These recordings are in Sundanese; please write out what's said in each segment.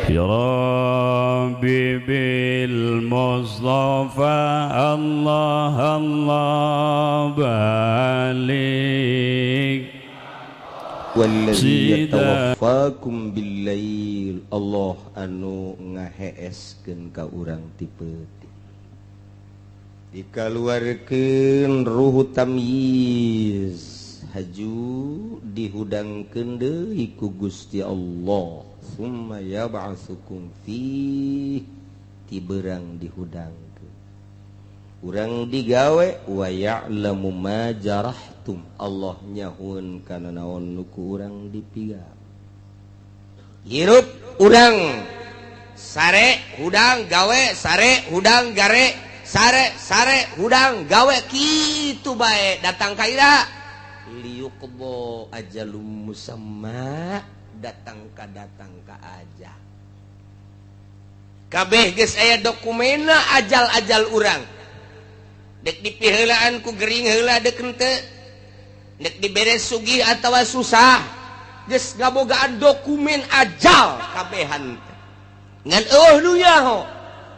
Ya Rabbi bil Mustafa Allah Allah balik wallazi yatawaffakum billail Allah anu ngaheeskeun ka urang ti peuting dikaluarkeun ruh tamyiz haju dihudangkeun deui ku Gusti Allah summa yab'atsukum fi ti beurang dihudangkeun urang digawe wa ya'lamu ma jarahtum Allah nyahueun kana naon nu ku urang dipigawe hirup urang sare hudang gawe sare hudang gare sare hudang gawe kitu bae datang ka ira liyuqbo ajalum musamma datang ka aja kabeh geus aya dokumena ajal urang dek dipiheulaan ku gering heula deukeun teu dek diberes sugih atawa susah geus ngabogaan dokumen ajal kabehan ngan eueuh nu nyaho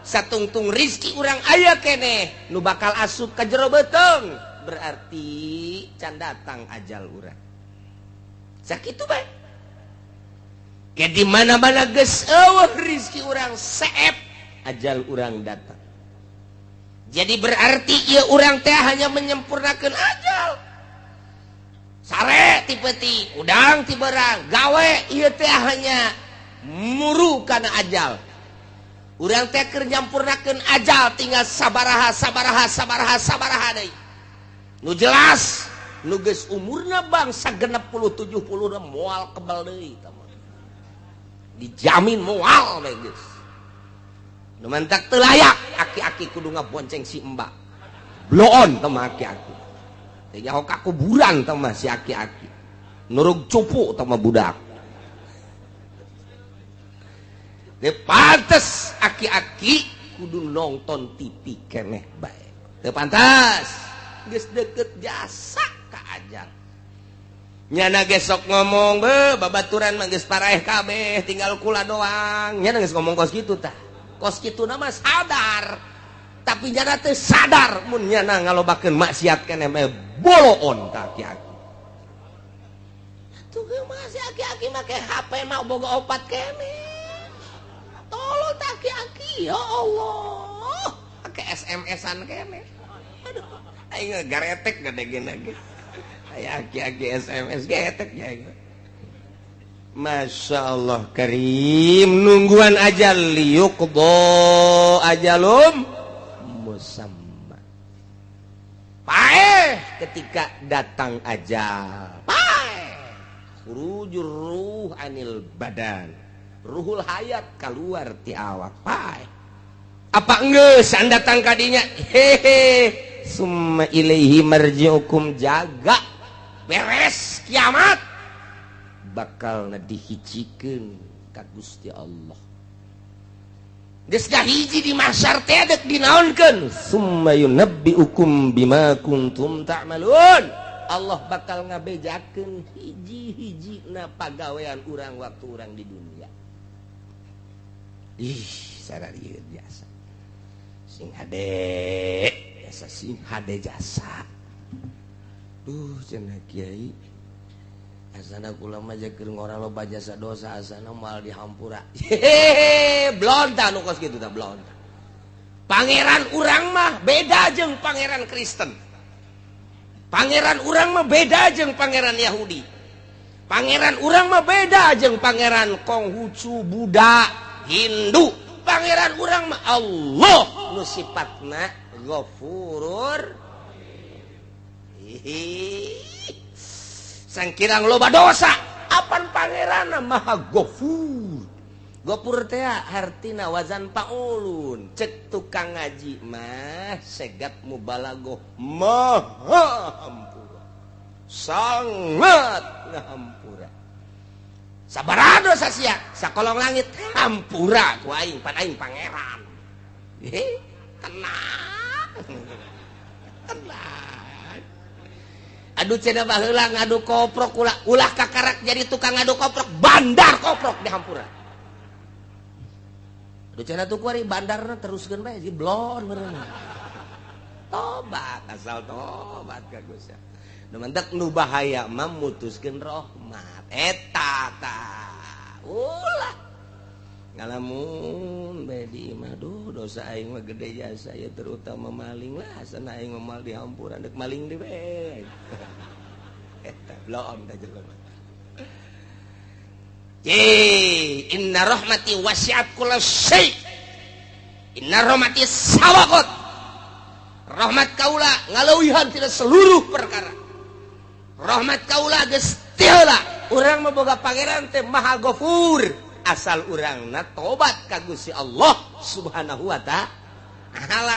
satungtung rizki urang aya keneh nu bakal asup ka jero beuteung berarti can datang ajal urang sakitu bae ke di mana-mana geus eueuh rizki urang seep ajal urang datang jadi berarti ieu urang teh hanya menyempurnakeun ajal sare ti peuting udang ti beurang gawe ieu teh hanya muru kana ajal urang teh keur nyampurnakeun ajal tinggal sabaraha deui nu jelas nu geus umurna bangsa 60-70 moal kebal deui dijamin moal we geus nu mantak teu layak aki-aki kudu ngabonceng si mbak bloon teh mah aki-aki teh nyaho ka kuburan teh mah si aki-aki nurug cupu teh mah budak teu pantes aki-aki kudu nonton TV keneh bae teu pantas geus deukeut jasa ka ajal nyana gesok ngomong babaturan mah geus paraeh kabeh tinggal kula doang nyana geus ngomong kos kitu tah kos kitu nama sadar tapi nyana teu sadar mun nyana ngalobakeun maksiat keneh mah boloon ka aki-aki atuh ge mah si aki-aki make HP mah boga opat keneh tolong tak aki-aki ya Allah make SMS-an keneh aduh aing garetek gadegena ge aya aki-aki SMS getek ya Masya Allah karim nungguan ajal liyuqdo ajalum musamma paeh ketika datang ajal paeh khurujur ruh anil badan ruhul hayat keluar ti awak paeh apa geus an datang ka dinya hehe summa ilaihi marji'ukum jaga beres kiamat bakal dihijikeun ka Gusti Allah geus hiji di mahsyar teh dek dinaonkeun summa yunabbi'ukum bima kuntum ta'malun Allah bakal ngabejakeun hiji-hijina pagawean urang waktu urang di dunia ih sararieu biasa sing hade biasa sing hade jasa cenah kiai asana kula mah keur ngora loba jasa dosa asana moal dihampura hehehe blonta nu kos kitu tah blonta pangeran urang mah beda jeung pangeran Kristen pangeran urang mah beda jeung pangeran Yahudi pangeran urang mah beda jeung pangeran Konghucu Buddha Hindu pangeran urang mah Allah nu sifatna Ghafurur sangkirang loba dosa apan pangeran maha Ghafur Ghafur teh artina wazan paulun cek tukang ngaji mah segat mubalaghah maha hampura sangat ngahampura sabaraha dosa sia sakolong langit hampura ku aing pan aing pangeran tenang aduh cenah baheula ngadu koprok ulah kakarak jadi tukang ngadu koprok bandar koprok di hampura ducana tuh kuari bandarna teruskeun bae si blon meureun. Tobat asal tobat ka Gusti. Nu mentek nu bahaya mah mutuskeun rahmat eta tah. Ulah ngalamun bae di imah dosa aing mah gede jasa ya terutama maling lah sana aing mal dihampuran dek maling di bae. Eta blon da jelema. Inna rahmati wasi'at kulla syai. Inna rahmati sabaqat. Rahmat kaula ngaleuwihan tina seluruh perkara. Rahmat kaula geus teu heula. Urang mah boga pangeran teh Maha Ghafur. Asal urangna tobat ka Gusti Allah Subhanahu wa ta'ala.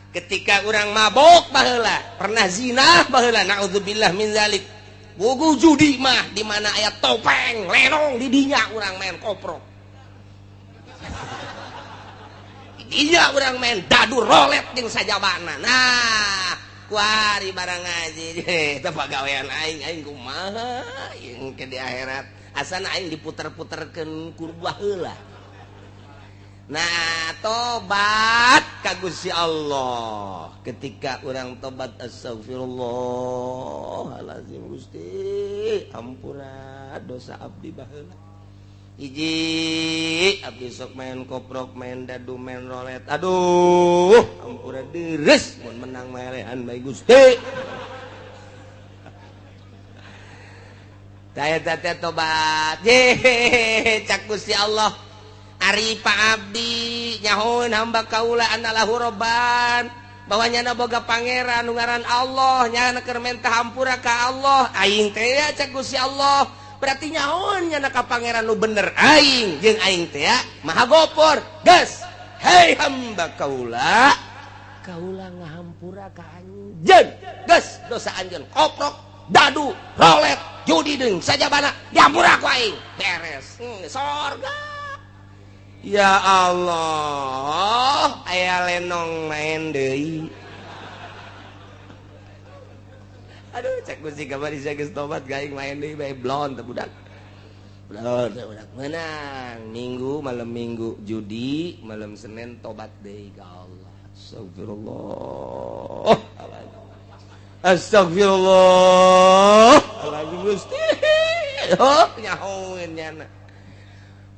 Ketika urang mabok baheula, pernah zina baheula, naudzubillah min zalik. Bogo judi mah di mana aya topeng, lenong di dinya urang main koprok. Dinya urang main dadu rolet jeung sajabana. Nah, kuari barang ngaji teh pagawean aing kumaha yang ke di akhirat. Asana aing diputer-puterkeun kurbah heula. Nah, tobat ka Gusti Allah. Ketika urang tobat astagfirullahalazim Gusti, ampura dosa abdi baheula. Hiji abdi sok main koprok, main dadu, main rolet. Aduh, ampura deres mun menang melehan bae Gusti. Saya teh tobat. Cak Gusti Allah. Ari Pak Abdi nyahoun hamba kaula anallahu robban. Bahwa nyana boga pangeran nu ngaran Allah, nyana keur mentah hampura ka Allah. Aing teh ya cak Gusti Allah. Berarti nyahoun nyana ka pangeran nu bener aing jeung aing teh ya Maha Ghafur. Geus. Hei hamba kaula. Kaula ngahampura ka anjeun. Geus dosa anjeun koprok, dadu, rolet, judi deung sajabana dihampura ku aing. Beres. Sorga. Ya Allah, aya lenong main deui. Aduh, cek Gusti kamari geus tobat gaing main deui bae blon teh budak. Blon teh budak menang. Minggu malam Minggu judi, malam Senin tobat deui ka Allah. Astagfirullah. Astagfirullah. Alazim Gusti. Oh, nyahoeun nyana.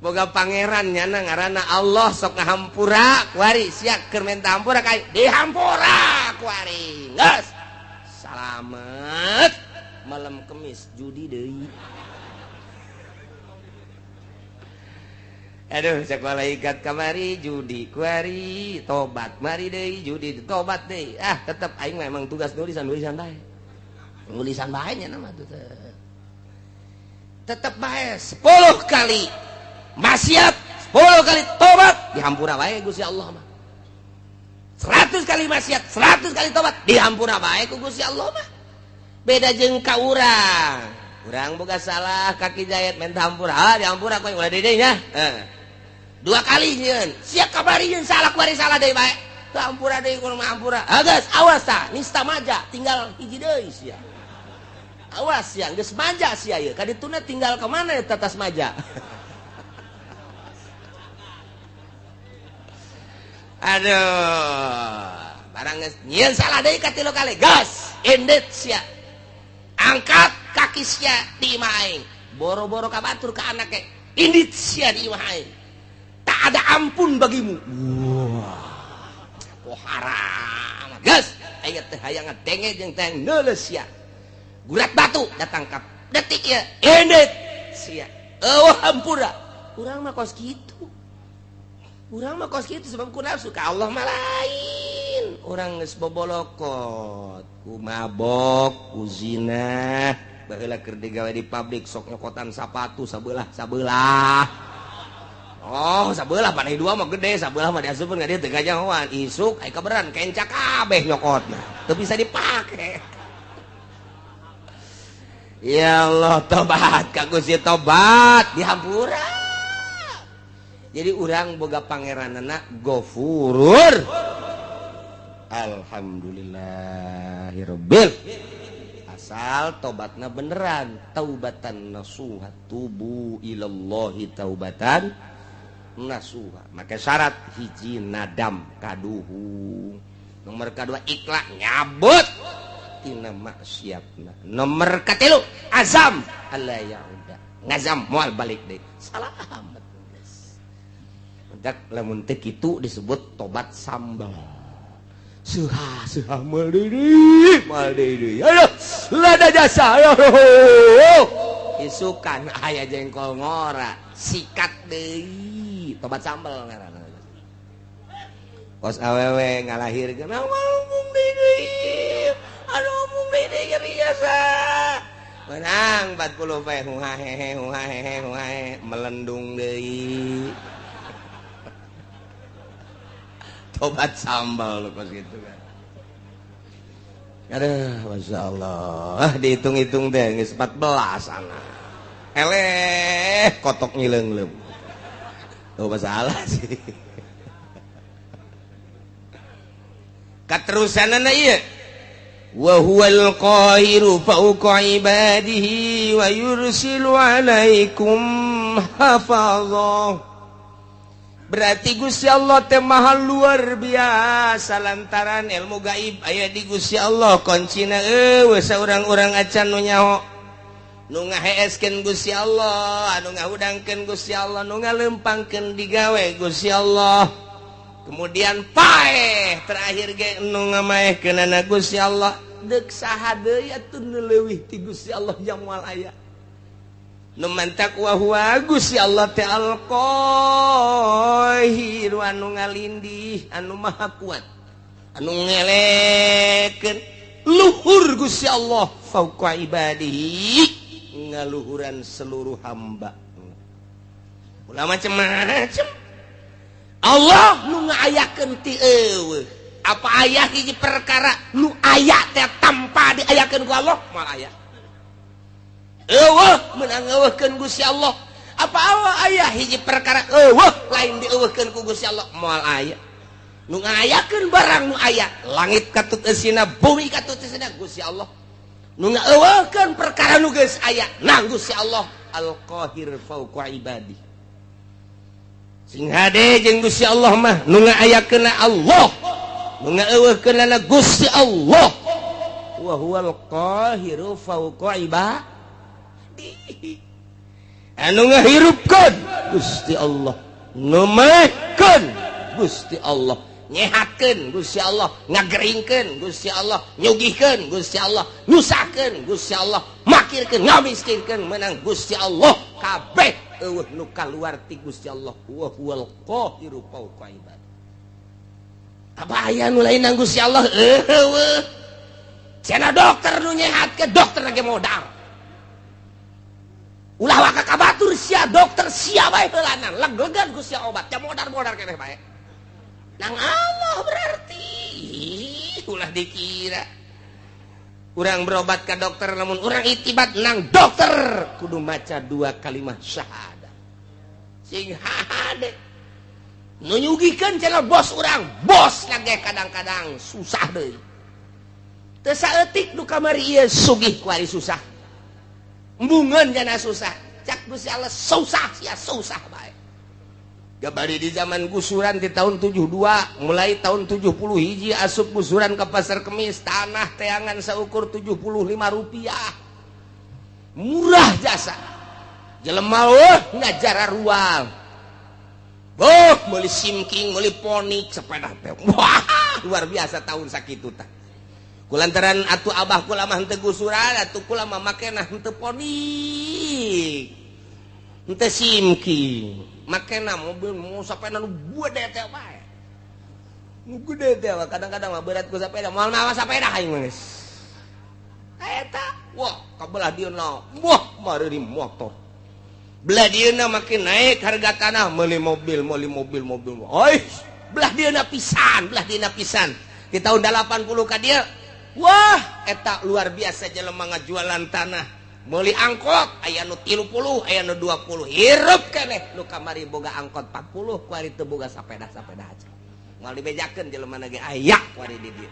Boga pangeran nyana ngaranna Allah sok ngahampura kuari sia keur menta hampura ka dihampura kuari geus salamet malam Kemis judi deui. Aduh cek malaikat kamari judi kuari tobat mari deui judi tobat deui. Ah tetep aing memang tugas nulisan bae. Nulisan bae nya mah tuh tetep bae 10 kali maksiat 10 kali tobat dihampura bae Gusti Allah mah. 100 kali maksiat 100 kali tobat dihampura bae ku Gusti Allah mah. Beda jeung ka urang. Urang boga salah kaki jahit minta hampura. Dihampura ku ulah deui nya. 2 kali nyieun. Sia kabari nyieun salah kuari salah deui bae. Teu hampura deui ku mah hampura. Geus awas tah nista maja tinggal hiji deui sia. Awas ya geus maja sia ieu. Ka dituna tinggal ka mana ya tatas maja. Aduh, barang nyieun salah deui ka 3 kali. Gas, endit sia. Angkat kaki sia di imah aing. Boro-boro ka batur ka anake. Endit sia di imah aing. Tak ada ampun bagimu. Wah. Haram. Gas, aing teh hayang ngadenge jeung teh neuleus sia. Gurat batu datang ka detik ya. Endit sia. Eueuh hampura. Urang mah kos kitu. Urang mah kos kitu sebab ku nafsu ka Allah mah lain. Urang geus bobolokot, ku mabok, ku zina, baheula keur digawe di pabrik sok nyokotan sapatu sabelah. Oh, sabelah panai 2 mah gede, sabelah mah diasupkeun ka dieu teu gajahoan. Isuk aya kaberan kencak kabeh nyokotna. Teu bisa dipake. Ya Allah, tobat ka Gusti tobat dihampura. Jadi urang boga pangeranana Ghafurur. Alhamdulillahirabbil. Asal tobatna beneran, taubatan nasuha, tubu ilallahi taubatan nasuha make syarat hiji nadam kaduhu nomor kedua ikhlas nyabut tina maksiatna nomor katilu azam alla yauda ngazam moal balik deui salamet geus dak lamun teu kitu disebut tobat sambal suha mal deui aduh lada jasa isukan aya jengkol ngora sikat deui tobat sambal ngaranna kos awewe ngalahirkeun ngomong deui anu ngomong deui ge biasa menang 40 pe huhahe melendung deui tobat sambal pas gitu kan aduh masyaallah dihitung-hitung teh geus 14 anak eleh kotok ngileungleup tuh masalah sih katerusanana ieu wa huwal qahiru fawqa ibadihi wa yursilu alaikum hafazah berarti Gusti Allah teh maha luar biasa lantaran ilmu gaib aya di Gusti Allah kuncina eueuh saurang-urang acan nu nyaho nu ngaheeskeun Gusti Allah anu ngahudangkeun Gusti Allah nu ngalempangkeun digawe Gusti Allah kemudian paeh terakhir ge nu ngamaehkeunana Gusti Allah deuk saha deui atuh nu leuwih ti Gusti Allah yang moal aya nu mantak wa huwa Gusti Allah teh al-qahir anu ngalindih anu maha kuat anu ngelekeun luhur Gusti Allah fauqa ibadihi ngaluhuran seluruh hamba ulah macem-macem Allah nu ngaayakeun ti eueuh apa aya hiji perkara nu aya teh tanpa diayakeun ku Allah moal aya eueuh meunang eueuhkeun Gusti Allah apa aya hiji perkara eueuh lain dieueuhkeun ku Gusti Allah moal aya nu ngaayakeun barang nu aya langit katut eusina bumi katut eusina Gusti Allah nu ngeueuhkeun perkara nu geus aya nang Gusti Allah al-qahir fauqa ibadi sing hade jeung Gusti Allah mah nu ngaayakeunna Allah nu ngeueuhkeunna Gusti Allah wa huwal qahiru fauqa ibadi anu ngahirupkeun Gusti Allah nu maehkeun Gusti Allah nyehatkeun Gusti Allah ngageringkeun Gusti Allah nyugihkeun Gusti Allah nyusahkeun Gusti Allah makirkeun ngamiskinkeun meunang Gusti Allah kabeh eueuh nu kaluar ti Gusti Allah wa huwal qahiru fauqa ibad apa aya nu lain nang Gusti Allah eueuh cenah dokter nu nyehatkeun dokter lagi modal ulah waka kabatur sia dokter sia bae heulanan legegan Gusti obat ca modal-modal keneh bae nang Allah berarti ulah dikira urang berobat ke dokter namun urang itibat nang dokter kudu maca 2 kalimat syahadat sing hade nu nyugikeun cenah bos urang bos lagi kadang-kadang susah deui teu saeutik nu kamari ieu sugih ku ari susah embungeun jana susah cak Gusti Allah susah sia susah bae gabari di zaman gusuran di tahun 72 mulai tahun 70 hiji asup gusuran ke pasar kemis tanah teangan saukur 75 rupiah murah jasa jelema ngajar rual meuli simking meuli ponik sepeda teh wah luar biasa tahun sakitu tah kulantaran atuh abah kula mah henteu gusuran atuh kula mah makena henteu ponik henteu simking makena mobil mau sepeda nu gede teh bae nu gede teh kadang-kadang mah berat ku sepeda moal mawa sepeda aing geus eta wah kabelah dieuna wah mari motor belah dieuna makin naik harga tanah meuli mobil oi belah dieuna pisan di tahun 80 ka dieu wah eta luar biasa jelema ngajualan tanah meuli angkot aya nu 30 aya nu 20 hirup keneh nu kamari boga angkot 40 ku ari teu boga sapeda aja moal dibejakeun jelema ge aya ku ari di dieu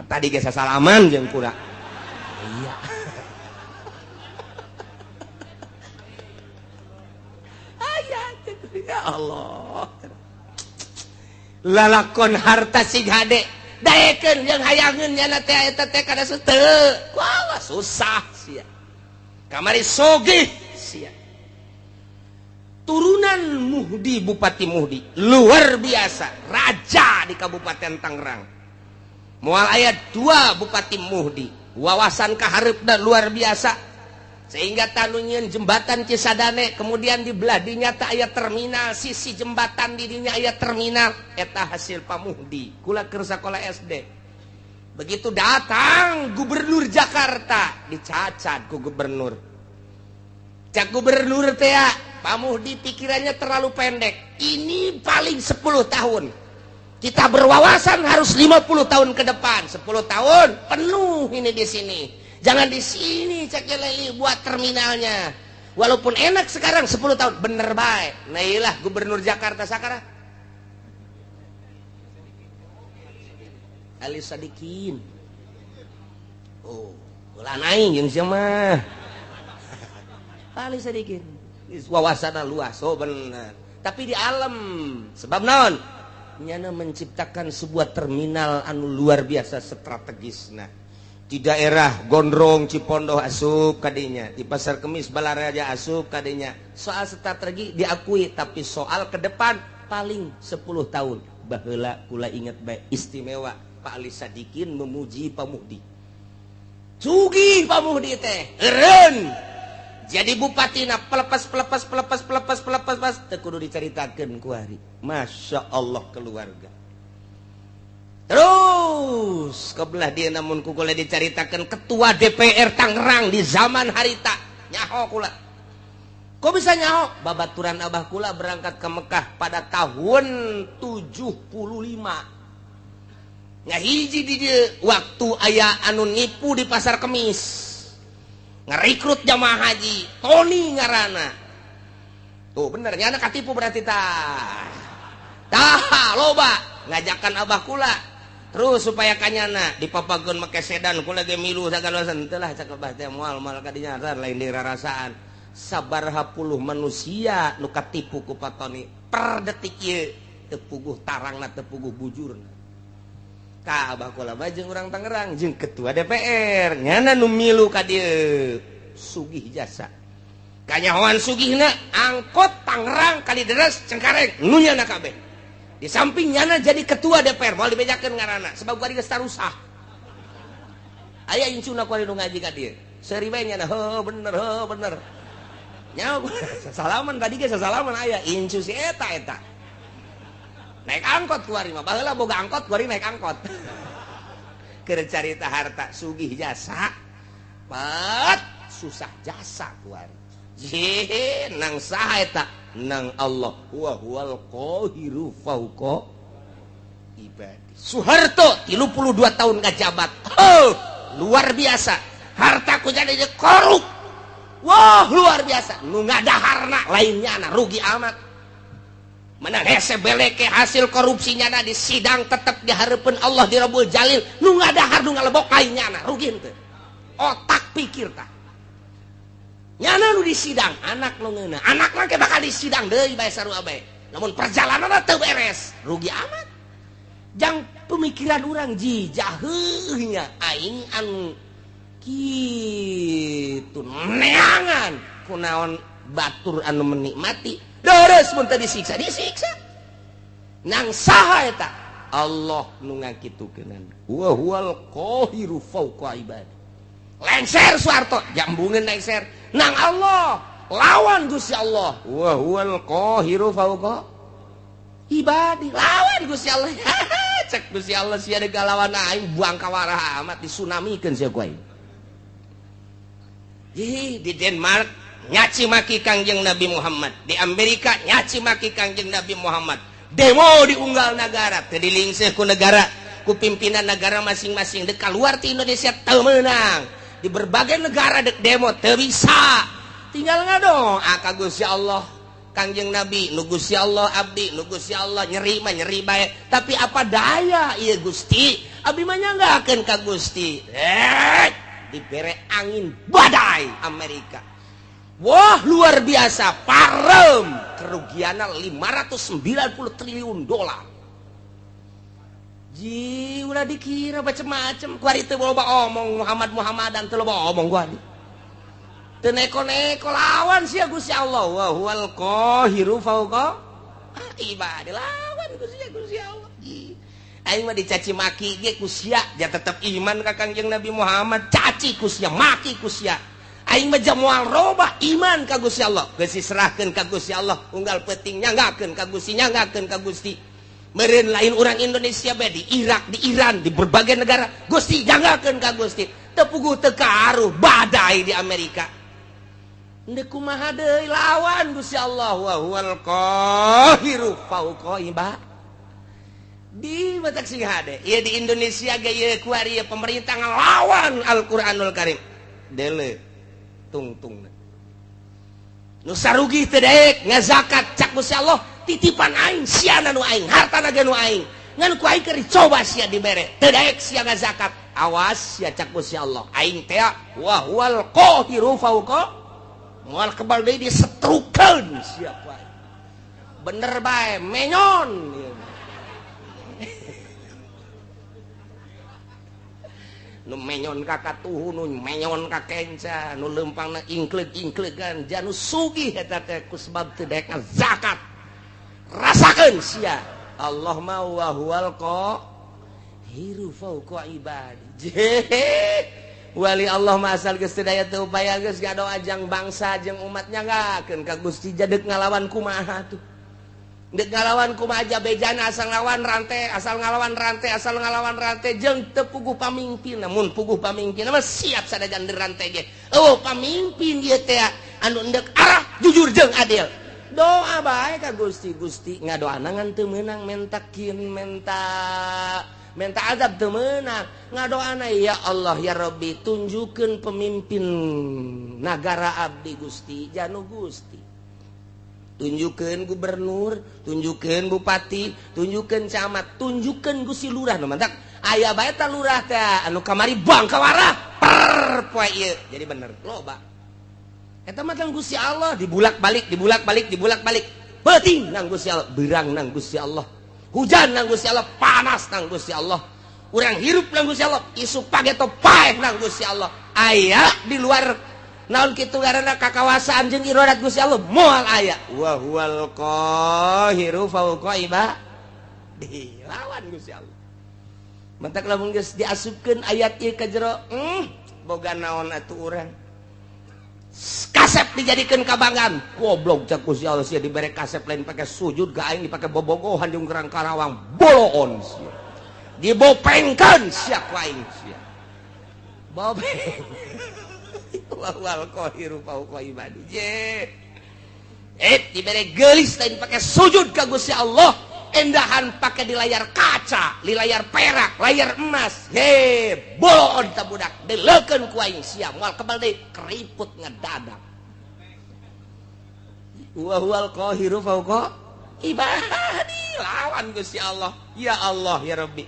tadi ge sasalaman jeung kura iya aya Ya Allah. Lalakon harta si gade. Daekeun yang hayangeun nya teh eta teh kada seuteu. Wah, susah sia. Kamari sogih sia. Turunan Muhdi, Bupati Muhdi luar biasa, raja di Kabupaten Tangerang. Moal aya 2 Bupati Muhdi, wawasan kahareupna luar biasa. Sehingga tanunyeun jembatan Cisadane, kemudian di belah dinya teh aya terminal, sisi jembatan di dinya aya terminal, eta hasil Pamuhdi. Kula keur sakola SD. Begitu datang Gubernur Jakarta, dicacat ku gubernur. Cak gubernur teh ya, Pamuhdi pikirannya terlalu pendek. Ini paling 10 tahun. Kita berwawasan harus 50 tahun ke depan. 10 tahun penuh ini di sini. Jangan di sini cek leli buat terminalnya. Walaupun enak sekarang 10 tahun bener baik. Nah iyalah Gubernur Jakarta sekarang Ali Sadikin. Oh, ulah naik yang siapa? Ali Sadikin. Wawasanna luas, oh bener. Tapi di alam sebab naon? Nyana menciptakan sebuah terminal anu luar biasa strategis. Nah, di daerah Gondrong Cipondoh asup kadinya, di Pasar Kemis Balaraja asup kadinya. Soal strategi diakui, tapi soal ke depan paling 10 tahun. Baheula kula inget bae istimewa Pak Ali Sadikin memuji Pamuhdi. Sugih Pamuhdi teh, eureun. Jadi bupatina pelepas teu kudu dicaritakeun ku ari. Masya Allah keluarga. Terus kebelah dia namun kukula diceritakan ketua DPR Tangerang di zaman harita nyaho kula. Kok bisa nyaho? Babaturan abah kula berangkat ke Mekah pada tahun 75. Ngahiji di dia waktu aya anu nipu di Pasar Kemis. Ngerekrut jamaah haji, Tony ngarana. Tuh bener nya anak katipu berarti tah. Tah loba ngajakan abah kula. Terus supaya kanyana dipapageun make sedan kula ge milu sagala teu lah cak abah teh moal kadinya lain dirarasaan sabaraha puluh manusia nu katipu ku Patoni per detik ieu teu puguh tarangna teu puguh bujurna. Ka abah kula mah jeung urang Tangerang jeung ketua DPR nyana nu milu ka dieu sugih jasa. Kanyahoan sugihna angkot Tangerang Kalideres Cengkareng nu nyana kabeh. Di samping nyana jadi ketua DPR mau dibejakeun ngaranna sebab gua geus tarusah. Aya incuna ku nu ngaji ka dieu. Seuri bae nyana heuh bener. Nya sasalaman tadi ge sasalaman aya incu si eta. Naik angkot ku ari mah baheula boga angkot ku ari naik angkot. Keur carita harta sugih jasa. Pat susah jasa ku ari. Jih nang saha eta? Nang Allah wa huwal qahiru fauqa ibadi. Soeharto 32 tahun ngajabat. Oh, luar biasa. Hartaku jadi korup. Wah, luar biasa. Nu ngadaharna lainnya na rugi amat. Menang hese beleke hasil korupsinya na di sidang tetap dihareupeun Allah di Rabbul Jalil. Nu ngadahar nu ngalebok lainnya na rugi henteu. Otak pikir tah. Nyana nu disidang anak nu ngeuna anak mah ke bakal disidang deui bae sarua bae namun perjalananna teu beres rugi amat jang pemikiran urang jijah heuh nya aing anu kitu neangan kunaon batur anu menikmati deres mun teu disiksa nang saha eta Allah nu ngakitukeun wa huwal qahiru fauqa ibadi. Lengser Soeharto jambungeun lengser nang Allah lawan Gusti Allah wa huwal qahiru fauqa ibadi lawan Gusti Allah. Cek Gusti Allah sia dega lawan aing buang kawaraha amat disunamikeun sia ku aing. Di Denmark nyaci maki Kangjeng Nabi Muhammad, di Amerika nyaci maki Kangjeng Nabi Muhammad, demo di unggal negara teu dilingseuh ku negara ku pimpinan negara masing-masing dek keluar ti Indonesia teu meunang. Di berbagai negara dek demo teu bisa. Tinggal ngadoa ka Gusti Allah. Kangjeng Nabi nu Gusti Allah abdi, nu Gusti Allah nyeri mah nyeri bae. Tapi apa daya ieu Gusti? Abdi mah nyanggakeun ka Gusti. Dibere angin badai Amerika. Wah luar biasa, parem kerugiannya 590 triliun dolar. Ji ulah dikira macam-macam. Kuari teu loba omong Muhammadan teu loba omong gua. Teu neko-neko lawan sia Gusti Allah. Wa huwal qahiru fauqa ibadi, lawan Gusti Allah. Aing mah dicaci maki ge ku sia, ja tetep iman ka Kangjeng Nabi Muhammad, caci ku sia, maki ku sia. Aing mah moal robah iman ka Gusti Allah, geus diserahkeun ka Gusti Allah, unggal peuting nyanggakeun ka Gusti, nyanggakeun ka Gusti. Meureun lain orang Indonesia bae di Irak, di Iran, di berbagai negara, Gusti nyanggakeun ka Gusti. Teu puguh teu kaaruh badai di Amerika. Ndeu kumaha deui lawan Gusti Allah, wa huwal qahiru fauqa ibad. Di batak sing hade, ieu di Indonesia ge ieu kuari pemerintah ngelawan Al-Qur'anul Karim. Dele tungtung nu sarugi teu daek ngazakat cak Gusti Allah titipan aing siana nu aing hartana ge nu aing ngan ku aing keur coba sia dibere teu daek sia ngazakat awas sia cak Gusti Allah aing teh wa huwal qahiru fauqa moal kebal deui disetrukeun sia ku aing bener bae menyon nu menyon ka katuhu nu menyon ka kenca nu leumpangna ingkleug-ingkleugan janu sugih eta teh ku sebab teu daek zakat rasakeun sia Allah ma wa huwal qahiru fauqa ibadi wali Allah ma asal geus teu daya teu upaya geus gado ajang bangsa jeung umat nyanggakeun ka Gusti jadeg ngalawan kumaha tuh dek ngalawan kumaha aja bejana asal ngalawan rantai jeung teu puguh pamimpin namun puguh pamimpin mah siap sadajan di rantai ge pamimpin ieu teh anu endek arah jujur jeung adil doa bae ka Gusti ngadoana ngan teu meunang menta azab teu meunang ngadoana ya Allah ya Rabbi tunjukkeun pemimpin nagara abdi Gusti janu Gusti tunjukkeun gubernur, tunjukkeun bupati, tunjukkeun camat, tunjukkeun Gusti lurah nu mantap. Aya bae ta lurah teh anu kamari bangkawarah per poe ieu. Jadi bener loba. Eta mah tang Gusti Allah dibulak-balik. Peuting nang Gusti Allah, beurang nang Gusti Allah. Hujan nang Gusti Allah, panas nang Gusti Allah. Urang hirup nang Gusti Allah, isu pageto paeh nang Gusti Allah. Aya di luar naon kitu ngaranna kakawasaan jeung iradat Gusti Allah moal aya wa huwal qahiru fauqa ibadi lawan Gusti Allah mentak lamun geus diasupkeun ayat ieu ka jero boga naon atuh urang kasep dijadikeun kabanggan goblok cak Gusti Allah sia dibere kasep lain pake sujud ka aing dipake bobogohan jeung Gerang Karawang boloon sia dibopengkeun sia ku aing sia bobeng wal qahiru fauqa ibadi dibere geulis lain pake sujud ka Gusti Allah endahan pake di layar kaca di layar perak layar emas boloon ta budak deleukeun ku aing sia moal kebal deui keriput ngedadak wa huwal qahiru fauqa ibadi lawan Gusti Allah ya Rabbi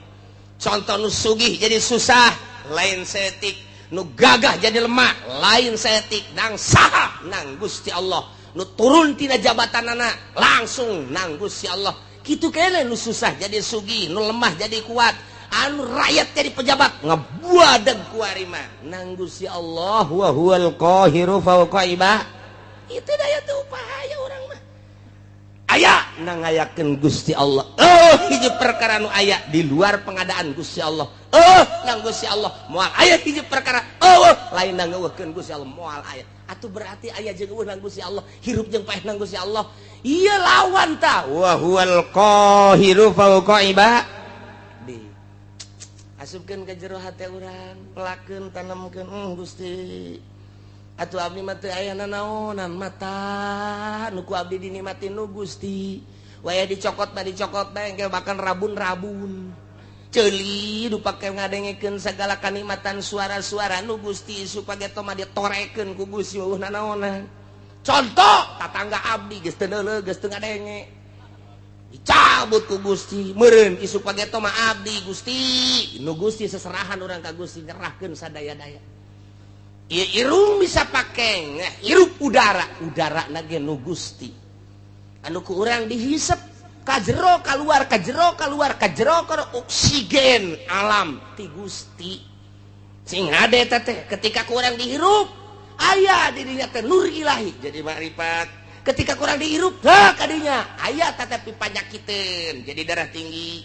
contoh nu sugih jadi susah lain setik nu gagah jadi lemah lain setik nang saha nang Gusti Allah nu turun tina jabatanana langsung nang Gusti Allah kitu keneh nu susah jadi sugih nu lemah jadi kuat anu rakyat jadi pejabat ngabuadeg ku ari mah nang Gusti Allah wa huwal qahiru fauqa ibadi itu daya teu upaya urang mah aya nang ngayakeun Gusti Allah hiji perkara nu aya di luar pengadaan Gusti Allah nang Gusti Allah moal aya hiji perkara lain nang ngeukeun Gusti Allah moal aya atuh berarti aya jeung eueuh nang Gusti Allah hirup jeung paeh nang Gusti Allah ieu lawan ta wa huwal qahiru fauqa ibadi asupkeun ka jero hate urang pelakeun tanamkeun Gusti atuh abdi mah teu aya nanaonan mata nu ku abdi dinikmatin nu Gusti waya dicokot bae engke makan rabun-rabun ceuli du pake ngadengekeun sagala kanikmatan suara-suara nu Gusti supaya toma ditorekeun ku Gusti eueuh nanaonan contoh tatangga abdi geus teu neuleug geus teu ngadenge dicabut ku Gusti meureun isu page toma abdi Gusti nu Gusti seserahan urang ka Gusti nyerahkeun sadaya-daya irung bisa pakai hirup udara nage nu Gusti anu ku urang dihisep kajero keluar oksigen alam ti Gusti sing ade teh ketika kurang dihirup aya dirinya teh nur ilahi jadi makrifat ketika kurang dihirup kadinya aya tetapi panyakiteun jadi darah tinggi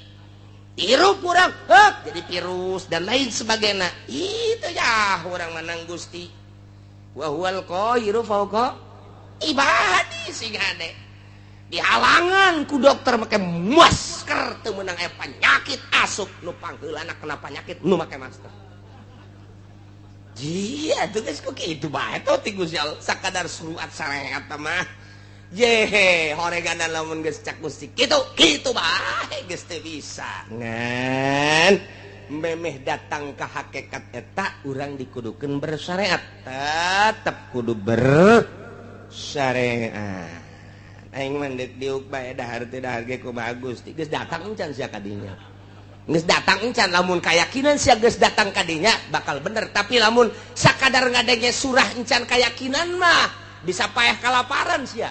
hirup kurang jadi virus dan lain sebagainya itu ya orang menang Gusti wa huwal qahiru fauqa ibadi sing ade dihalangan ku dokter make masker teu meunang aya penyakit asup nu pangheulana kena penyakit nu make masker jieu atuh geus kok kitu bae to ti Gusti Allah sakadar suruat sarehat mah yehe horeganan lamun geus cak Gusti kitu bae geus teu bisa ngan memeh datang ka hakikat eta urang dikudukeun bersyariat tetep kudu bersyariat aing mah diuk bae dahar teh dahar ge kumaha Gusti geus datang encan sia ka dinya geus datang encan lamun kayakinan sia geus datang ka dinya bakal bener tapi lamun sakadar ngadenge surah encan kayakinan mah bisa payah kalaparan sia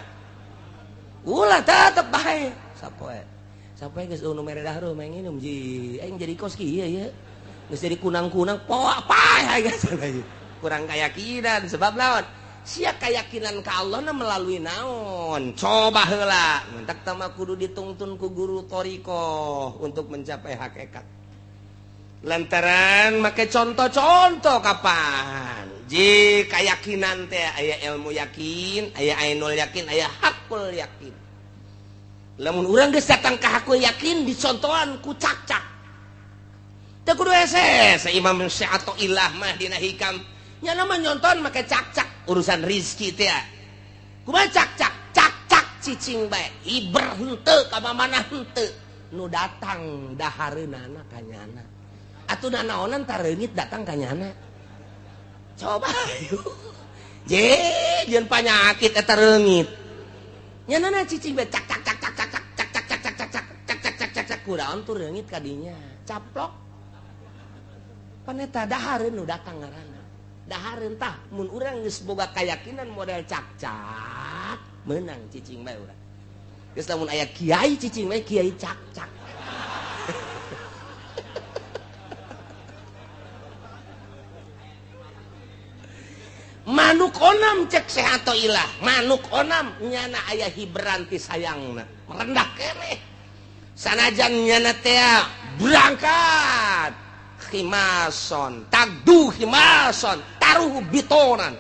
ulah tetep bae sapoe geus nu mere dahar mah nginum ji aing jadi kos kieu ya geus jadi kunang-kunang poa payah geus kurang kayakinan sebab naon sia keyakinan ka Allah na melalui naon coba heula mentak tama kudu ditungtun ku guru thariqah untuk mencapai hakikat lantaran make contoh-contoh kapan ji keyakinan teh aya ilmu yakin aya ainul yakin aya hakul yakin lamun urang geus datang ka hakul yakin dicontohan ku cak-cak teu kudu hese Imam Syafi'i mah dina hikam nya nama nyonton make cak-cak urusan rizki teh kumaha cak-cak cicing bae iber henteu ka mamana henteu nu datang dahareunana ka nyana atuh naonan tareungit datang ka nyana coba jeun panyakit eta reungit nyanana cicing bae cak kunaon tuh reungit ka dinya caplok paneta dahareun nu datang ngaranna dahareun tah mun urang geus boga kayakinan model cak-cak meunang cicing bae urang geus lamun aya kiai cicing bae kiai cak-cak manuk onam cek sehat ilah manuk onam nyana aya hibran ti sayangna merendah keneh sanajan nyana teh berangkat khimason tagdu khimason taruh bitonan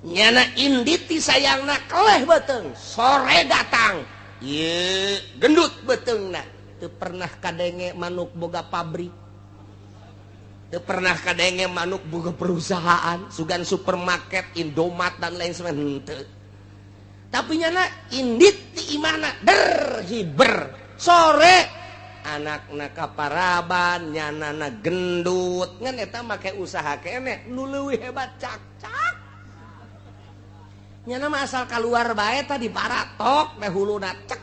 nyana inditi sayangna keleh beteung sore datang ieu gendut beteungna teu pernah kadenge manuk boga pabrik teu pernah kadenge manuk boga perusahaan sugan supermarket Indomaret dan lain sebagainya tapi nyana indit ti imana derhiber sore anakna kaparaban nyanana gendut ngan eta make usaha keneh nu leuwih hebat cak-cak nyana mah asal kaluar bae tah diparatok teh huluna cak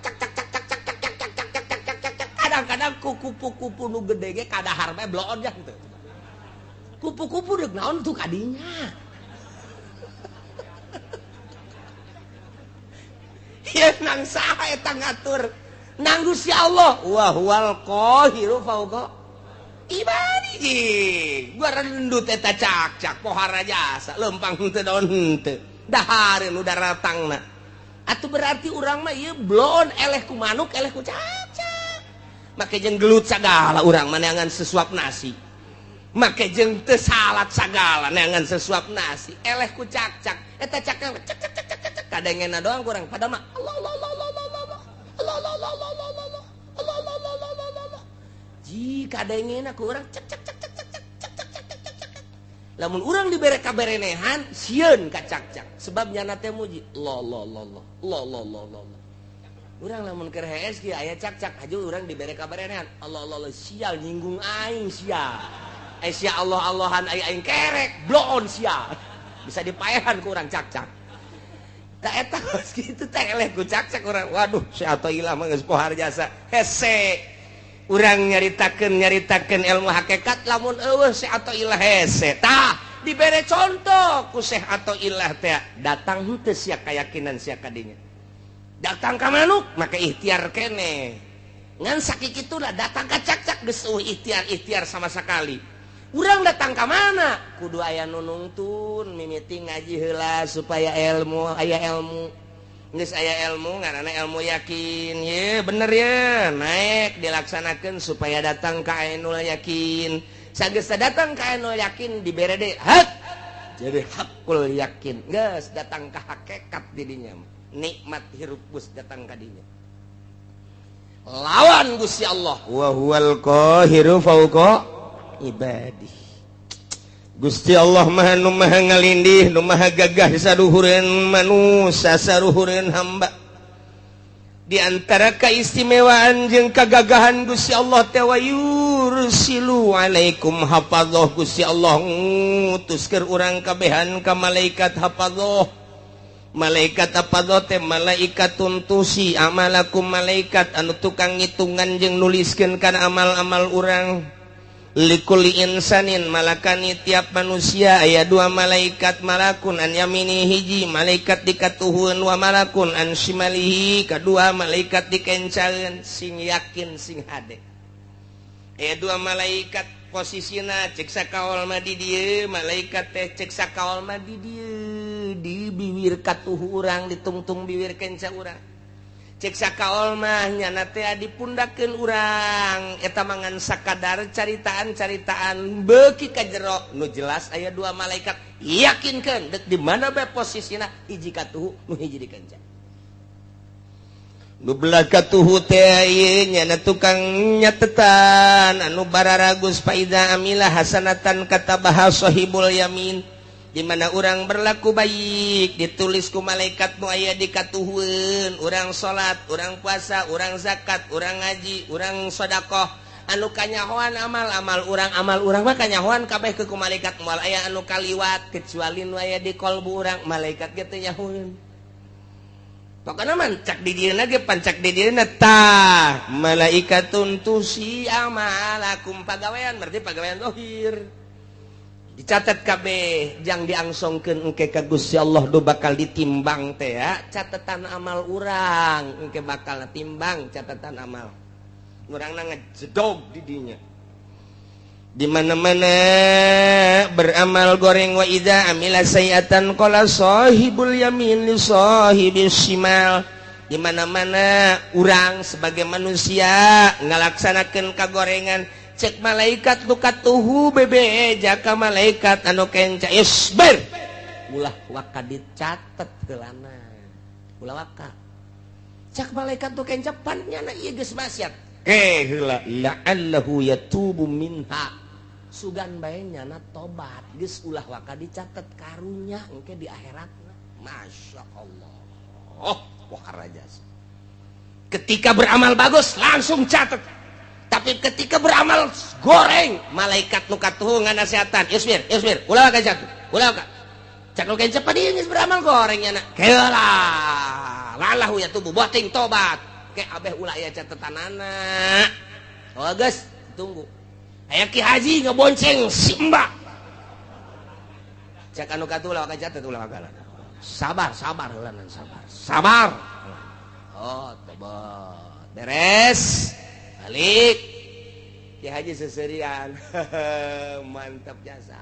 kadang-kadang kupu-kupu nu gede ge kadahar bae bloon ya teu kupu-kupu deuk naon tuh kadinya ieu nang saha eta ngatur nang Gusti Allah wa huwal qahiru fauqa ibadi gua rendut eta cak-cak pohara jasa lempang teu daun teu dahareun nu daratangna atuh berarti urang mah ieu blon eleh ku manuk eleh ku cak-cak make jeung gelut sagala urang mah neangan sesuap nasi make jeung teu salat sagala neangan sesuap nasi eleh ku cak-cak eta cak kadengena doang kurang padahal mah jika kadengena ku urang cek lamun urang dibere kaberenehan sieun ka cak-cak sebab nyana teh muji lo urang lamun keur hees kieu aya cak-cak haju urang dibere kaberenehan Allah sial nyinggung aing sial sia Allah-Allahan aing kerek bloon sial bisa dipaehan ku urang cak-cak tak eta kitu teh eleh ku cak-cak urang waduh si atoilah mah geus pohar jasa hese urang nyaritakeun ilmu hakikat lamun eueuh si atoilah hese tah dibere contoh ku Syekh atau ilah teh datang henteu sia keyakinan sia kadinya datang ka manuk maka ikhtiar kene ngan sakikitulah datang ka cak-cak geus ikhtiar sama sekali urang datang ka mana kudu aya nu nuntun mimiti ngaji heula supaya aya ilmu geus aya ilmu ngaranna ilmu yakin ye bener ya naik dilaksanakeun supaya datang ka ainul yakin sageus datang ka ainul yakin dibere deui hak jadi hakul yakin geus datang ka hakikat di dinya nikmat hirup geus datang ka dinya lawan Gusti Allah wa huwal qahiru fauqa ibadih Gusti Allah maha nu maha ngalindih nu maha gagah saluhureun manusia saluhureun hamba di antara keistimewaan jeung kagagahan Gusti Allah teh wa yursilu alaikum hafadzah Gusti Allah ngutuskeun urang kabehan ka malaikat hafadzah malaikat hafadzah teh malaikatun tusi amalakum malaikat anu tukang ngitungan jeung nuliskeun kana amal-amal urang likulli insanin malakani tiap manusia aya dua malaikat malakun an yamini hiji malaikat dikatuhun wa malakun an shimalihi kadua malaikat dikencaeun sing yakin sing hade aya dua malaikat posisina cek sakaol mah di dieu malaikat teh cek sakaol mah di dieu di bibir katuh urang ditungtung bibir kenca urang cek sakaol mah nyana teh dipundakeun urang eta mangan sakadar caritaan-caritaan beuki ka jero nu jelas aya dua malaikat yakinkeun deuk di mana bae posisina hiji katuhu nu hiji dikenca nu belah katuhu teh ieu nyana tukang nyatetan anu bararagus faida amilah hasanatan katabaha sahibul yamin di mana orang berlaku baik ditulis ku malaikat nu aya di katuhun orang salat orang puasa orang zakat orang ngaji orang sedekah anu kanyahoan amal urang mah kanyahoan kabeh ku malaikat moal aya anu kaliwat kecuali nu aya di qalbu urang malaikat ge teu nyahoeun pokona mancak di dieuna ge pancak di dieuna tah malaikatun tusi amalakum pagawean berarti pagawean zahir dicatat kabeh jang diangsongkeun engke ka Gusti Allah do bakal ditimbang teh ya catatan amal urang engke bakal timbang catatan amal urangna ngejedog di dinya di mana-mana beramal goreng wa idza amila sayiatan qala sahibul yamin li sahibis shimal di mana-mana urang sebagai manusia ngalaksanakeun kagorengan cek malaikat nu katuhu bebe jaka malaikat anu kenca isbir ulah waka dicatet heulana ulah waka cek malaikat nu kenca pannyana ieu geus maksiat heula la'allahu yatubu minha sugan bae nyana tobat geus ulah waka dicatet karunya engke di akhiratna masyaallah waharajas ketika beramal bagus langsung catet tapi ketika beramal goreng malaikat nu katuhu nganasehatan isbir ulah ka jatuh ulah ka cak nu kencepa dieu geus beramal goreng nya keula lalahu ya tubuh boting tobat ke abeh ulah aya catetanana oh geus tunggu aya ki haji ngebonceng si mbak cak anu katuh ulah ka catet ulah ka sabar heula sabar oh tobat beres balik Ki Haji seserian mantap jasa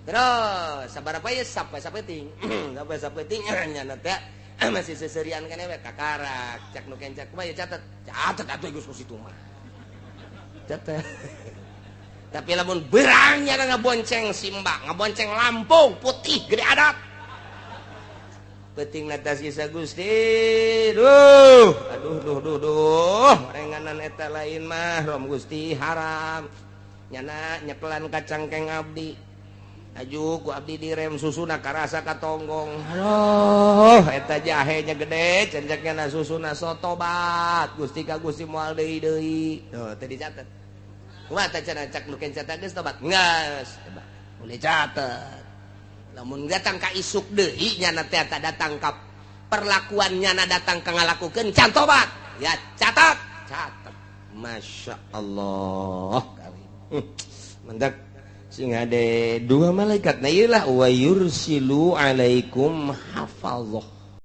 terus sabar apa ya sampai ting nyana teh masih seserian kan we kakarak cak nu kencak mah ya catet atuh geus ku situ mah catet tapi lamun berangnya ngabonceng simba ngabonceng Lampung putih gede adat penting nata sisa Gusti aduh renganan eta lain mah rom Gusti haram nyana nyekelan kacang keng abdi aju ku abdi direm susuna karasa katonggong aduh eta jahenya gede cenjaknya susuna sotobat Gusti ka Gusti moal deui tuh teu dicatet kumaha teh cenah cak nu kenca teh geus tobat geus boleh catet namun datang ka isuk deui nyana teh datang ka perlakuan nyana datang ka ngalakukeun can tobat ya catat masya Allah mendak sing ada dua malaikat na iyalah wa yursilu alaikum hafazah